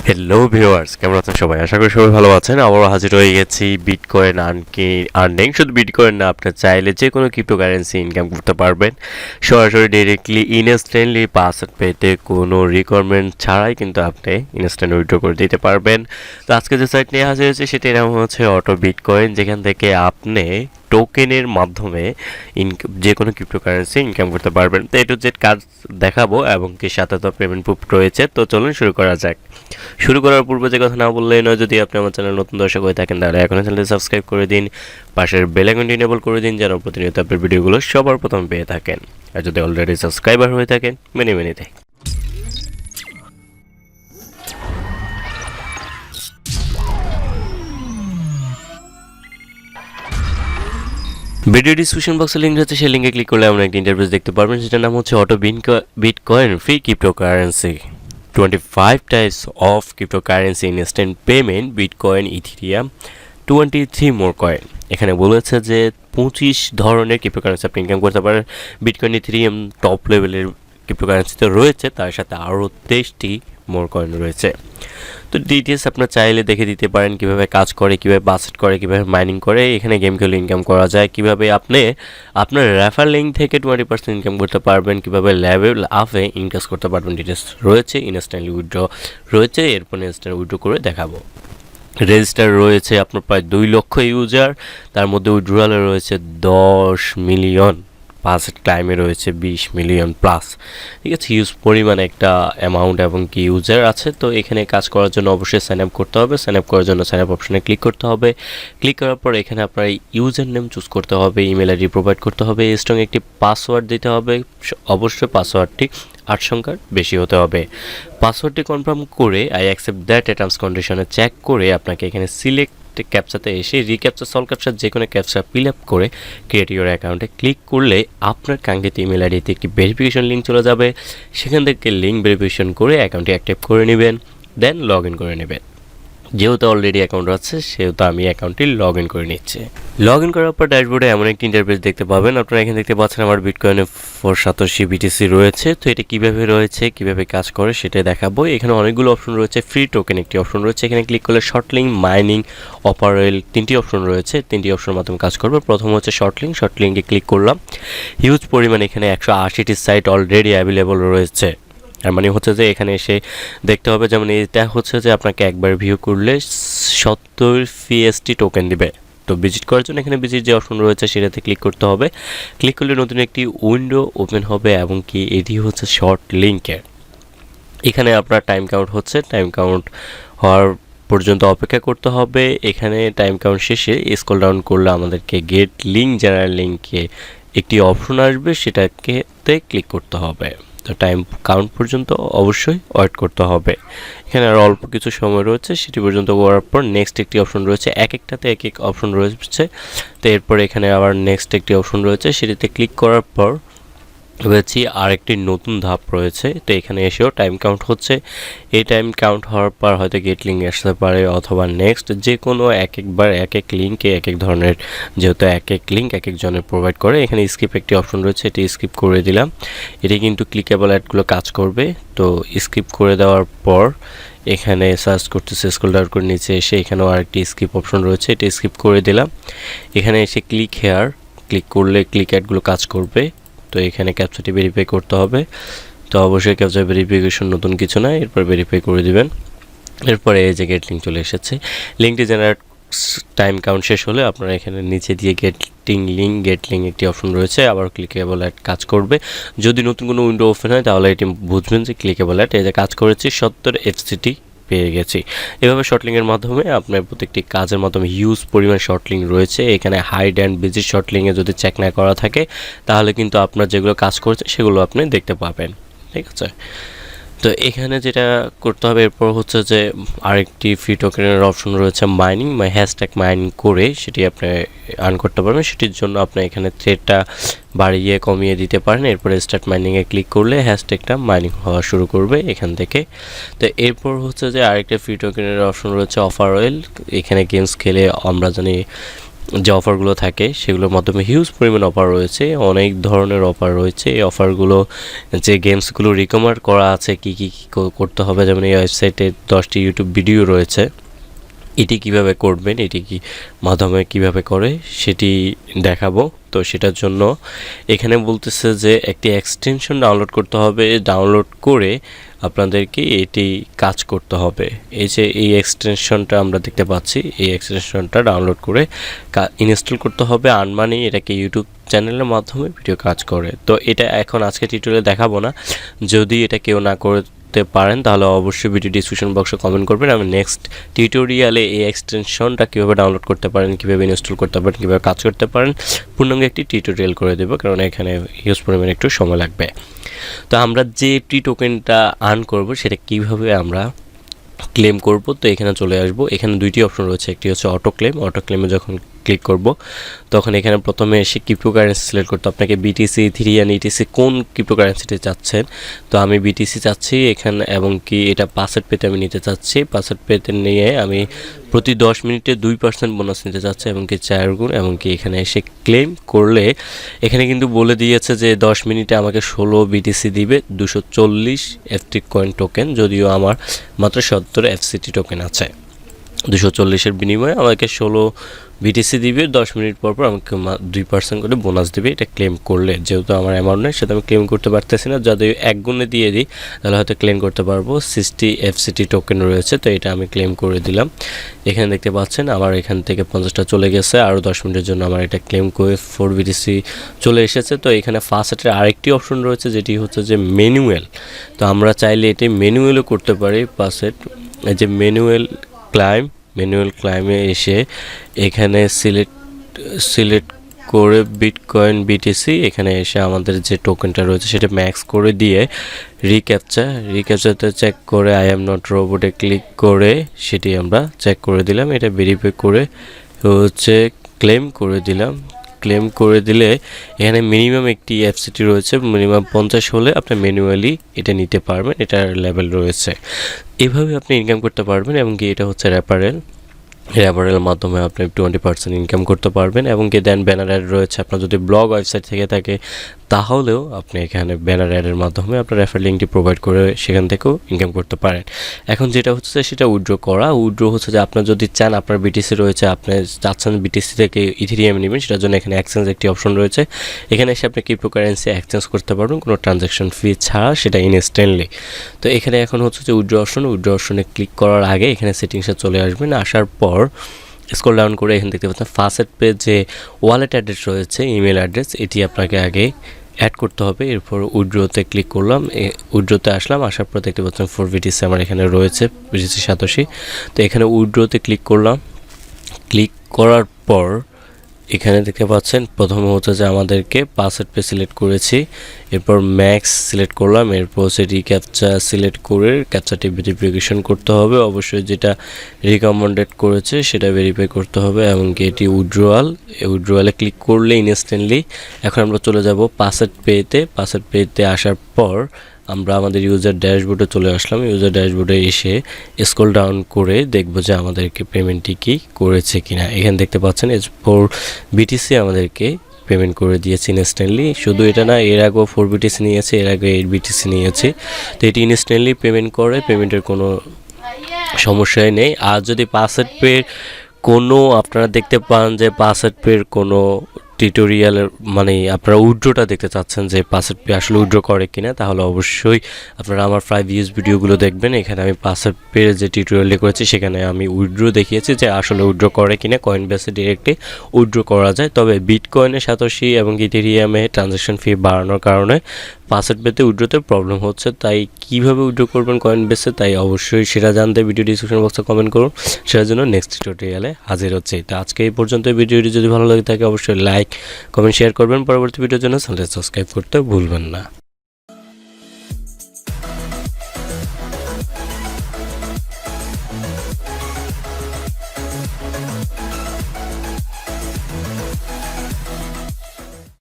Hello viewers, কেমন আছেন সবাই? আশা করি সবাই ভালো আছেন। আবারও হাজির হয়ে গেছি বিটকয়েন আর্নিং। শুধু বিটকয়েন না, আপনি চাইলে যে কোনো ক্রিপ্টোকারেন্সি ইনকাম করতে পারবেন সরাসরি ডিরেক্টলি ইনস্ট্যান্টলি পাসওয়ার্ড পেতে কোনো রিকোয়ারমেন্ট ছাড়াই কিন্তু আপনি ইনস্ট্যান্ট উইথড্র করে দিতে পারবেন। তো আজকে যে সাইট নিয়ে হাজির হয়েছে সেটার নাম হচ্ছে অটো বিটকয়েন, যেখান থেকে আপনি টোকেনের মাধ্যমে যে কোনো ক্রিপ্টোকারেন্সি ইনকাম করতে পারবেন। তো এটু জেড কাজ দেখাবো এবং কি সাথে তো পেমেন্ট প্রুফ রয়েছে। তো চলুন শুরু করা যাক। শুরু করার পূর্বে যে কথা না বললেই নয়, যদি আপনি আমার চ্যানেল নতুন দর্শক হয়ে থাকেন তাহলে এখন চ্যানেলটি সাবস্ক্রাইব করে দিন, পাশের বেল আইকনটি এনেবল করে দিন যেন প্রতিনিয়ত আপনার ভিডিওগুলো সবার প্রথম পেয়ে থাকেন। আর যদি অলরেডি সাবস্ক্রাইবার হয়ে থাকেন মেনি মেনিতে। ভিডিও ডিসক্রিপশন বক্সে লিঙ্ক আছে, সেই লিঙ্কে ক্লিক করলে আমরা একটা ইন্টারফেস দেখতে পারবেন, সেটার নাম হচ্ছে auto bitcoin free cryptocurrency 25 types of cryptocurrency instant payment, Bitcoin, Ethereum, 23 more coin। এখানে বলেছে যে 25 ধরনের ক্রিপ্টোকারেন্সি আপনি ইনকাম করতে পারেন। বিটকয়েন, ইথেরিয়াম টপ লেভেলের ক্রিপ্টোকারেন্সিতে রয়েছে, তার সাথে আরও 23টি মোর কয়েন রয়েছে। তো ডিটেলস আপনার চাইলে দেখে দিতে পারেন কীভাবে কাজ করে, কীভাবে বাসেট করে, কীভাবে মাইনিং করে, এখানে গেম খেলে ইনকাম করা যায়, কীভাবে আপনি আপনার রেফার লিঙ্ক থেকে 20% ইনকাম করতে পারবেন, কীভাবে লেভেল আপে ইনকাম করতে পারবেন, ডিটেলস রয়েছে। ইনস্ট্যান্টলি উইথড্র রয়েছে, এরপর ইনস্ট্যান্ট উইথড্র করে দেখাবো। রেজিস্টার রয়েছে আপনার প্রায় 2 লক্ষ ইউজার, তার মধ্যে উইথড্রয়ালে রয়েছে 10 মিলিয়ন, পাসেট ক্লাইমে রয়েছে 20 মিলিয়ন প্লাস। ঠিক আছে, হিউজ পরিমাণে একটা অ্যামাউন্ট এবং কি ইউজার আছে। তো এখানে কাজ করার জন্য অবশ্যই সাইন আপ করতে হবে। সাইন আপ করার জন্য সাইন আপ অপশনে ক্লিক করতে হবে। ক্লিক করার পর এখানে আপনার ইউজার নেম চুজ করতে হবে, ইমেল আইডি প্রোভাইড করতে হবে, স্ট্রং একটি পাসওয়ার্ড দিতে হবে। অবশ্যই পাসওয়ার্ডটি 8 সংখ্যার বেশি হতে হবে। পাসওয়ার্ডটি কনফার্ম করে আই অ্যাকসেপ্ট দ্যাট টার্মস কন্ডিশনে চেক করে আপনাকে এখানে সিলেক্ট ক্যাপচাতে এসে রিক্যাপচা সলভ ক্যাপচা যে কোনো ক্যাপচা ফিল আপ করে ক্রিয়েট ইউর অ্যাকাউন্টে ক্লিক করলে আপনার কাঙ্ক্ষিত ইমেল আইডিতে একটি ভেরিফিকেশন লিঙ্ক চলে যাবে। সেখান থেকে লিঙ্ক ভেরিফিকেশন করে অ্যাকাউন্টটি অ্যাক্টিভ করে নেবেন, দেন লগ ইন করে নেবেন। যেহেতু অলরেডি অ্যাকাউন্ট আছে সেহেতু আমি অ্যাকাউন্টটি লগ ইন করে নিচ্ছি। লগ ইন করার পর ড্যাশবোর্ডে এমন একটি ইন্টারফেস দেখতে পাবেন। আপনারা এখানে দেখতে পাচ্ছেন আমার বিটকয়েনে 487 বিটিসি রয়েছে। তো এটা কীভাবে রয়েছে, কীভাবে কাজ করে সেটাই দেখাবো। এখানে অনেকগুলো অপশন রয়েছে। ফ্রি টোকেন একটি অপশন রয়েছে, এখানে ক্লিক করলে শর্ট লিঙ্ক, মাইনিং, অপারেল 3টি অপশন রয়েছে। 3টি অপশনের মাধ্যমে কাজ করবে। প্রথম হচ্ছে শর্ট লিঙ্কে ক্লিক করলাম। হিউজ পরিমাণে এখানে 180টি সাইট অলরেডি অ্যাভেলেবল রয়েছে। আর মানে হচ্ছে যে এখানে এসে দেখতে হবে, যেমন এটা হচ্ছে যে আপনাকে একবার ভিউ করলে 70 ফিএসটি টোকেন দিবে। তো ভিজিট করার জন্য এখানে ভিজিট যে অপশন রয়েছে সেটাতে ক্লিক করতে হবে। ক্লিক করলে নতুন একটি উইন্ডো ওপেন হবে এবং কি এটি হচ্ছে শর্ট লিঙ্কের। এখানে আপনার টাইম কাউন্ট হচ্ছে, টাইম কাউন্ট হওয়ার পর্যন্ত অপেক্ষা করতে হবে। এখানে টাইম কাউন্ট শেষে স্ক্রল ডাউন করলে আমাদেরকে গেট লিঙ্ক জেনারেল লিঙ্কে একটি অপশন আসবে, সেটাকে ক্লিক করতে হবে। তো টাইম কাউন্ট পর্যন্ত অবশ্যই ওয়েট করতে হবে। এখানে আর অল্প কিছু সময় রয়েছে, সেটি পর্যন্ত করার পর নেক্সট একটি অপশন রয়েছে, এক একটাতে এক এক অপশন রয়েছে। তো এরপর এখানে আবার নেক্সট একটি অপশন রয়েছে, সেটিতে ক্লিক করার পর রয়েছে আরেকটি নতুন ধাপ রয়েছে। তো এখানে এসেও টাইম কাউন্ট হচ্ছে। এই টাইম কাউন্ট হওয়ার পর হয়তো গেট লিঙ্ক আসতে পারে অথবা নেক্সট, যে কোনো একবার এক এক লিঙ্কে এক এক ধরনের, যেহেতু এক এক লিঙ্ক এক একজনের প্রোভাইড করে। এখানে স্কিপ একটি অপশন রয়েছে, এটি স্কিপ করে দিলাম। এটি কিন্তু ক্লিকেবল অ্যাডগুলো কাজ করবে। তো স্কিপ করে দেওয়ার পর এখানে সার্চ করতেছে, স্ক্রল ডাউন করে নিচে এসে এখানেও আরেকটি স্কিপ অপশন রয়েছে, এটি স্কিপ করে দিলাম। এখানে এসে ক্লিক হেয়ার ক্লিক করলে ক্লিক অ্যাডগুলো কাজ করবে। তো এখানে ক্যাপচাটি ভেরিফাই করতে হবে। তো অবশ্যই ক্যাপচা ভেরিফিকেশন নতুন কিছু না, এরপর ভেরিফাই করে দিবেন। এরপরে এই যে গেট লিঙ্ক চলে এসেছে। লিঙ্কটি জেনারেট টাইম কাউন্ট শেষ হলে আপনারা এখানে নিচে দিয়ে গেট লিঙ্ক একটি অপশন রয়েছে, আবার ক্লিকেবল অ্যাড কাজ করবে। যদি নতুন কোনো উইন্ডো ওপেন হয় তাহলে এটি বুঝবেন যে ক্লিকেবল অ্যাড। এই যে কাজ করেছি, 70 এফসিটি পেয়ে গেছি। এভাবে শর্টলিংয়ের মাধ্যমে আপনার প্রত্যেকটি কাজের মাধ্যমে হিউজ পরিমাণ শর্টলিং রয়েছে। এখানে হাইড অ্যান্ড ভিজিট শর্টলিংয়ে যদি চেক না করা থাকে তাহলে কিন্তু আপনার যেগুলো কাজ করছে সেগুলো আপনি দেখতে পাবেন। ঠিক আছে, তো এখানে যেটা করতে হবে এরপর হচ্ছে যে আরেকটি ফ্রি টোকেনের অপশন রয়েছে মাইনিং, হ্যাশট্যাগ মাইনিং করে সেটি আপনি আর্ন করতে পারবেন। সেটির জন্য আপনি এখানে থ্রেডটা বাড়িয়ে কমিয়ে দিতে পারেন। এরপরে স্টার্ট মাইনিংয়ে ক্লিক করলে হ্যাশট্যাগটা মাইনিং হওয়া শুরু করবে এখান থেকে। তো এরপর হচ্ছে যে আরেকটা ফ্রি টোকেনের অপশন রয়েছে অফার ওয়েল। এখানে গেমস খেলে আমরা জানি যে অফারগুলো থাকে সেগুলোর মাধ্যমে হিউজ পরিমাণ অফার রয়েছে, অনেক ধরনের অফার রয়েছে। এই অফারগুলো যে গেমসগুলো রিকমেন্ড করা আছে কি কি করতে হবে, যেমন এই ওয়েবসাইটে 10টি ইউটিউব ভিডিও রয়েছে, এটি কিভাবে করবেন, এটি কি মাধ্যমে কিভাবে করে সেটি দেখাবো। তো সেটার জন্য এখানে বলতেছে যে একটি এক্সটেনশন ডাউনলোড করতে হবে, ডাউনলোড করে আপনাদেরকে এটি কাজ করতে হবে। এই যে এই এক্সটেনশনটা আমরা দেখতে পাচ্ছি, এই এক্সটেনশনটা ডাউনলোড করে ইনস্টল করতে হবে। আনমানি এটাকে ইউটিউব চ্যানেলের মাধ্যমে ভিডিও কাজ করে। তো এটা এখন আজকে টিউটোরিয়ালে দেখাবো না। যদি এটা কেউ না করতে পারেন তাহলে অবশ্যই ভিডিও ডিসক্রিপশন বক্সে কমেন্ট করবেন, আমি নেক্সট টিউটোরিয়ালে এই এক্সটেনশনটা কীভাবে ডাউনলোড করতে পারেন, কীভাবে ইনস্টল করতে পারেন, কীভাবে কাজ করতে পারেন পূর্ণাঙ্গ একটি টিউটোরিয়াল করে দেবো, কারণ এখানে হিউজ পরিমাণে একটু সময় লাগবে। তো আমরা যে টোকেনটা আর্ন করব সেটা কিভাবে আমরা ক্লেম করব, তো এখানে চলে আসব। এখানে দুইটি অপশন রয়েছে, একটি হচ্ছে অটো ক্লেমে যখন ক্লিক করব তখন এখানে প্রথমে এসে ক্রিপ্টোকারেন্সি সিলেক্ট করতে, আপনাকে বিটিসি, ইথেরিয়াম, ইটিসি কোন ক্রিপ্টোকারেন্সিতে চাচ্ছেন। তো আমি বিটিসি চাচ্ছি এখানে, এবং কি এটা পাসেট পেতে আমি নিতে চাচ্ছি। পাসেট পেতে নিয়ে আমি প্রতি 10 মিনিটে 2% বোনাস নিতে চাচ্ছি, এবং কি 4 গুণ, এবং কি এখানে এসে ক্লেম করলে এখানে কিন্তু বলে দিয়েছে যে 10 মিনিটে আমাকে 16 বিটিসি দিবে, 240 এফটি কয়েন টোকেন, যদিও আমার মাত্র 70 এফসিটি টোকেন আছে। 240-এর বিনিময়ে আমাকে 16 বিটিসি দিবে, 10 মিনিট পর আমাকে 2% করে বোনাস দিবে এটা ক্লেম করলে। যেহেতু আমার অ্যামাউন্ট নেই সেটা আমি ক্লেম করতে পারতেছি না, যদি 1 গুণে দিয়ে দিই তাহলে হয়তো ক্লেম করতে পারবো। 60 এফসিটি টোকেন রয়েছে, তো এটা আমি ক্লেম করে দিলাম। এখানে দেখতে পাচ্ছেন আমার এখান থেকে 50টা চলে গেছে, আরও 10 মিনিটের জন্য আমার এটা ক্লেম করে 4 বিটিসি চলে এসেছে। তো এখানে ফাউসেটের আরেকটি অপশন রয়েছে যেটি হচ্ছে যে ম্যানুয়াল। তো আমরা চাইলে এটি ম্যানুয়ালও করতে পারি। ফাউসেট এই যে ম্যানুয়াল ক্লাইমে এসে এখানে সিলেক্ট করে বিটকয়েন বিটিসি, এখানে এসে আমাদের যে টোকেনটা রয়েছে সেটা ম্যাক্স করে দিয়ে রিক্যাপচাতে চেক করে আই এম নট রোবটে ক্লিক করে সেটি আমরা চেক করে দিলাম। এটা ভেরিফাই করে হচ্ছে ক্লেম করে দিলাম। ক্লেম করে দিলে এখানে মিনিমাম একটি এফসিটি রয়েছে, মিনিমাম 50 হলে আপনি ম্যানুয়ালি এটা নিতে পারবেন, এটার লেভেল রয়েছে। এভাবে আপনি ইনকাম করতে পারবেন, এবং কি এটা হচ্ছে রেফারেল মাধ্যমে আপনি 20% ইনকাম করতে পারবেন। এবং কি দেন ব্যানার অ্যাড রয়েছে, আপনার যদি ব্লগ ওয়েবসাইট থেকে থাকে তাহলেও আপনি এখানে ব্যানার অ্যাডের মাধ্যমে আপনার রেফার লিঙ্কটি প্রোভাইড করে সেখান থেকেও ইনকাম করতে পারেন। এখন যেটা হচ্ছে সেটা উইথড্র হচ্ছে যে আপনার যদি চান, আপনার বিটিসি রয়েছে, আপনি চাচ্ছেন বিটিসি থেকে ইথেরিয়াম নেবেন, সেটার জন্য এখানে এক্সচেঞ্জ একটি অপশন রয়েছে। এখানে এসে আপনি ক্রিপ্টোকারেন্সি এক্সচেঞ্জ করতে পারবেন কোনো ট্রানজ্যাকশন ফি ছাড়া, সেটা ইনস্ট্যান্টলি। তো এখানে এখন হচ্ছে যে উইথড্র অপশনে ক্লিক করার আগে এখানে সেটিংসে চলে আসবেন। আসার পর স্ক্রল ডাউন করে এখানে দেখতে পাচ্ছেন ফাউসেট পে যে ওয়ালেট অ্যাড্রেস রয়েছে, ইমেল অ্যাড্রেস, এটি আপনাকে আগে অ্যাড করতে হবে। এরপর উইথড্রতে ক্লিক করলাম, উইথড্রতে আসলাম। আসার পর দেখতে পাচ্ছেন 4 বিটিসি আমার এখানে রয়েছে, বিটিসি 87। তো এখানে উইথড্রতে ক্লিক করলাম। ক্লিক করার পর এখানে দেখতে পাচ্ছেন প্রথমে হচ্ছে যে আমাদেরকে পাসওয়ার্ড পে সিলেক্ট করেছি, এরপর ম্যাক্স সিলেক্ট করলাম, এরপর হচ্ছে রিক্যাপচা সিলেক্ট করে ক্যাপচাটি ভেরিফিকেশন করতে হবে, অবশ্যই যেটা রিকমেন্ডেড করেছে সেটা ভেরিফাই করতে হবে। এবং কি এটি উইথড্রয়ালে ক্লিক করলে ইনস্ট্যান্টলি এখন আমরা চলে যাব পাসওয়ার্ড পেতে আসার পর আমরা আমাদের ইউজার ড্যাশবোর্ডে চলে আসলাম। ইউজার ড্যাশবোর্ডে এসে স্ক্রল ডাউন করে দেখব যে আমাদেরকে পেমেন্টটি কি করেছে কিনা। এখানে দেখতে পাচ্ছেন ফোর বিটিসি আমাদেরকে পেমেন্ট করে দিয়েছে ইনস্ট্যান্টলি। শুধু এটা না, এর আগেও 4 বিটিসি নিয়েছে, এর আগে 8 বিটিসি নিয়েছে। তো এটি ইনস্ট্যান্টলি পেমেন্ট করে, পেমেন্টের কোনো সমস্যাই নেই। আর যদি পাসওয়ার্ড পের কোনো আপনারা দেখতে পান যে পাসওয়ার্ড পের কোনো টিউটোরিয়ালের মানে আপনারা উইথড্রটা দেখতে চাচ্ছেন যে পাসওয়ার্ড পে আসলে উইথড্র করে কিনা, তাহলে অবশ্যই আপনারা আমার 5 ইউজ ভিডিওগুলো দেখবেন। এখানে আমি পাসওয়ার্ড পে যে টিউটোরিয়ালটি করেছি সেখানে আমি উইথড্র দেখিয়েছি যে আসলে উইথড্র করে কিনা, কয়েনবেসে ডিরেক্টলি উইথড্র করা যায়। তবে বিটকয়েনে সাতোশি এবং ইথেরিয়ামে ট্রানজ্যাকশন ফি বাড়ানোর কারণে পাসওয়ার্ড পেতে উইথড্রতে প্রবলেম হচ্ছে। তাই কিভাবে উইথড্র করবেন কয়েনবেসে, তাই অবশ্যই সেটা জানতে ভিডিও ডিসক্রিপশন বক্সে কমেন্ট করুন, সেটার জন্য নেক্সট টিউটোরিয়ালে হাজির হচ্ছে। তো আজকে এই পর্যন্ত, ভিডিওটি যদি ভালো লাগে থাকে অবশ্যই লাইক, কমেন্ট, শেয়ার করবেন। পরবর্তী ভিডিওর জন্য চ্যানেলটি সাবস্ক্রাইব করতে ভুলবেন না।